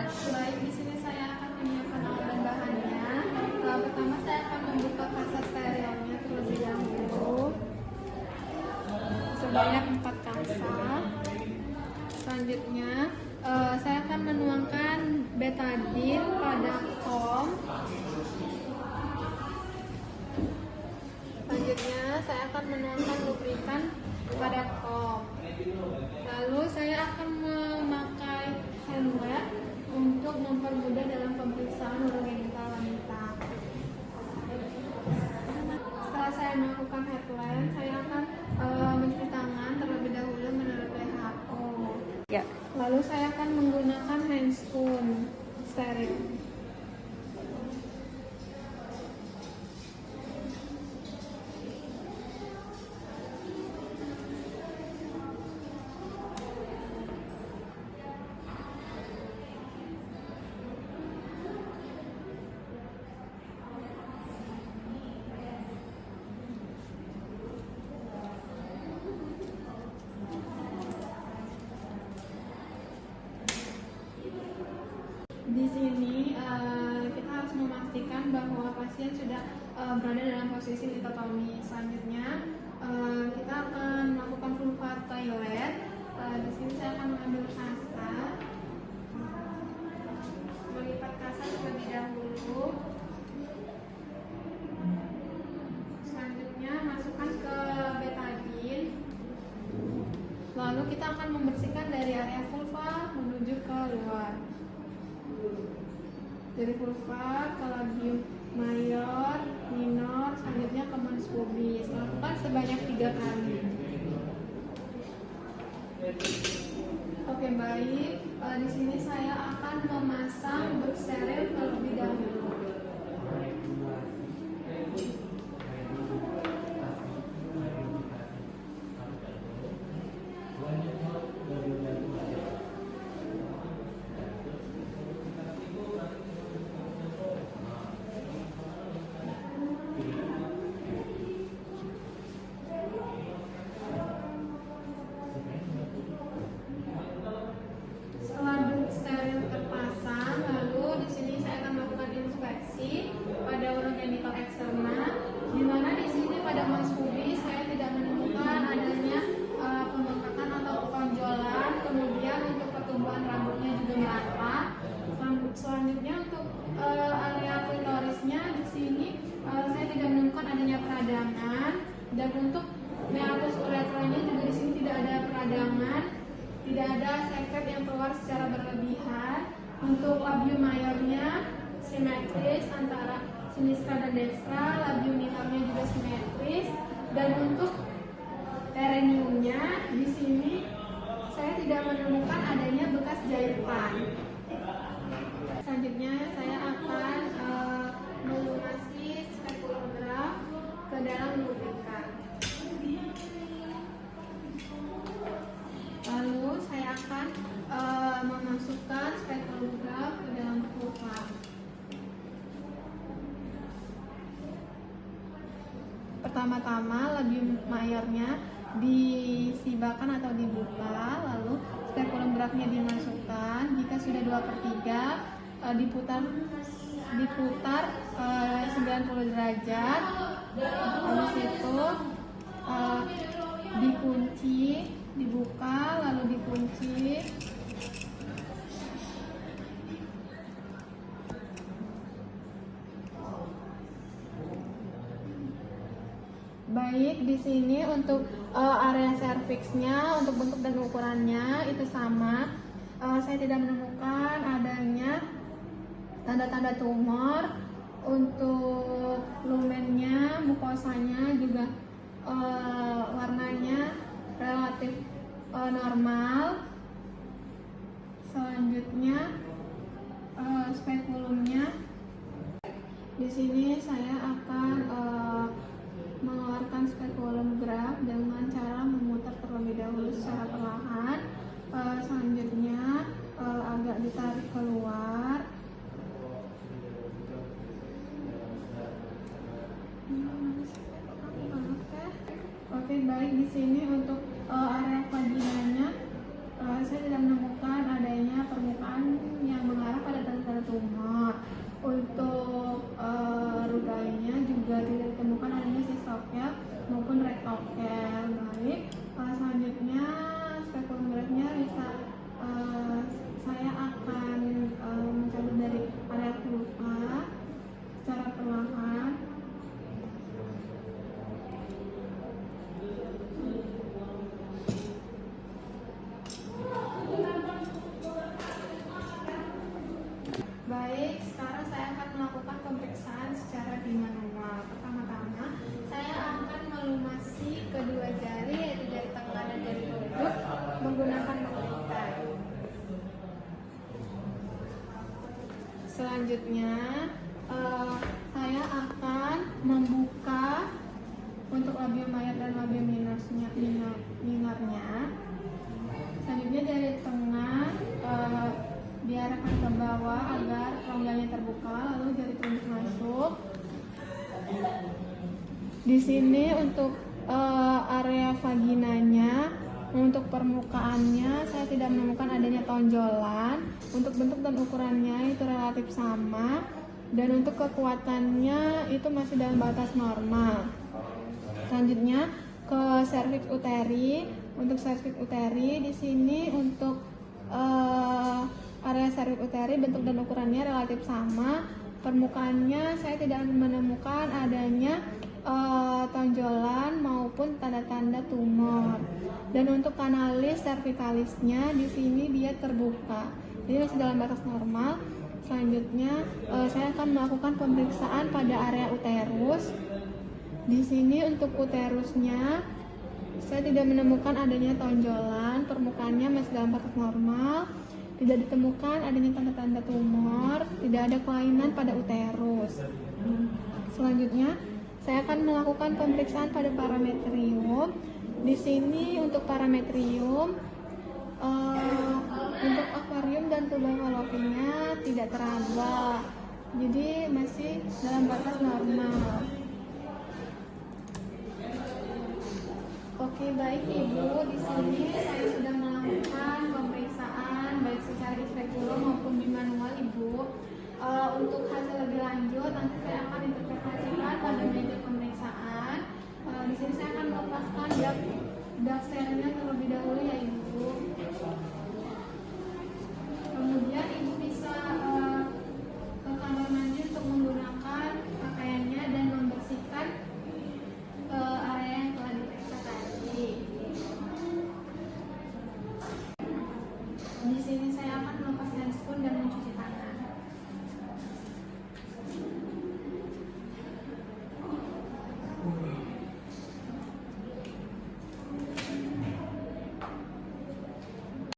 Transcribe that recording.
Baik, di sini saya akan menyiapkan alat dan bahannya. Pertama saya akan membuka kasa sterilnya terlebih dahulu sebanyak 4 kasa. Selanjutnya saya akan menuangkan betadine pada foam. Selanjutnya saya akan menuangkan lubrikan pada foam. Lalu saya akan memakai hand wet untuk mempermudah dalam pemeriksaan urogenital wanita. Setelah saya melakukan head lamp, saya akan mencuci tangan terlebih dahulu menurut WHO. Ya. Lalu saya akan menggunakan handscoon steril. Di sini kita harus memastikan bahwa pasien sudah berada dalam posisi litotomi. Selanjutnya kita akan melakukan vulva toilet. Di sini saya akan mengambil kasa, melipat kasa terlebih dahulu. Selanjutnya masukkan ke betadine. Lalu kita akan membersihkan dari area vulva menuju ke luar. Dari vulva ke labium mayor, minor, selanjutnya ke mons pubis. Lakukan sebanyak 3 kali. Oke, baik. Di sini saya akan memasang box steril terlebih dahulu. Di mana di sini pada mons pubis saya tidak menemukan adanya pembengkakan atau ketonjolan, kemudian untuk pertumbuhan rambutnya juga merata. Selanjutnya untuk area klitorisnya di sini saya tidak menemukan adanya peradangan, dan untuk meatus uretranya juga di sini tidak ada peradangan, tidak ada sekret yang keluar secara berlebihan. Untuk labium mayornya simetris antara sinistra dan dekstra, labium minornya juga simetris, dan untuk perineumnya di sini saya tidak menemukan adanya bekas jahitan. Selanjutnya saya akan melunasi speculum graph ke dalam lubrikan. Lalu saya akan memasukkan speculum graph ke dalam vulva. Pertama-tama labium mayornya disibakan atau dibuka, lalu speculum graphnya dimasukkan. Jika sudah 2/3 diputar 90 derajat. Habis itu dikunci, dibuka lalu dikunci. Baik, di sini untuk area serviksnya, untuk bentuk dan ukurannya itu sama. Saya tidak menemukan adanya tanda-tanda tumor. Untuk lumennya, mukosanya juga warnanya relatif normal. Selanjutnya spekulumnya. Di sini saya akan mengeluarkan speculum graph dengan cara memutar terlebih dahulu secara perlahan. Selanjutnya agak ditarik keluar. Oke, baik, di sini Selanjutnya saya akan membuka untuk labium mayor dan labium minornya. Selanjutnya dari tengah diarahkan ke bawah agar rongganya terbuka, lalu jari telunjuk masuk. Di sini untuk area vaginanya, untuk permukaannya saya tidak menemukan adanya tonjolan. Untuk bentuk dan ukurannya itu relatif sama, dan untuk kekuatannya itu masih dalam batas normal. Selanjutnya ke serviks uteri. Untuk serviks uteri di sini untuk area serviks uteri bentuk dan ukurannya relatif sama. Permukaannya saya tidak menemukan adanya tonjolan maupun tanda-tanda tumor. Dan untuk kanalis cervicalisnya di sini dia terbuka, jadi masih dalam batas normal. Selanjutnya saya akan melakukan pemeriksaan pada area uterus. Di sini untuk uterusnya saya tidak menemukan adanya tonjolan, permukaannya masih dalam batas normal, tidak ditemukan adanya tanda-tanda tumor, tidak ada kelainan pada uterus. Selanjutnya saya akan melakukan pemeriksaan pada parametrium. Di sini untuk parametrium, untuk akuarium dan tuba falopinya tidak teraba, jadi masih dalam batas normal. Oke, baik Ibu, di sini saya sudah melakukan pemeriksaan baik secara di spekulum maupun di manual Ibu. Untuk hasil lebih lanjut nanti saya akan interpretasikan pada meja pemeriksaan. Di sini saya akan melepaskan dak sterilnya terlebih dahulu ya Ibu.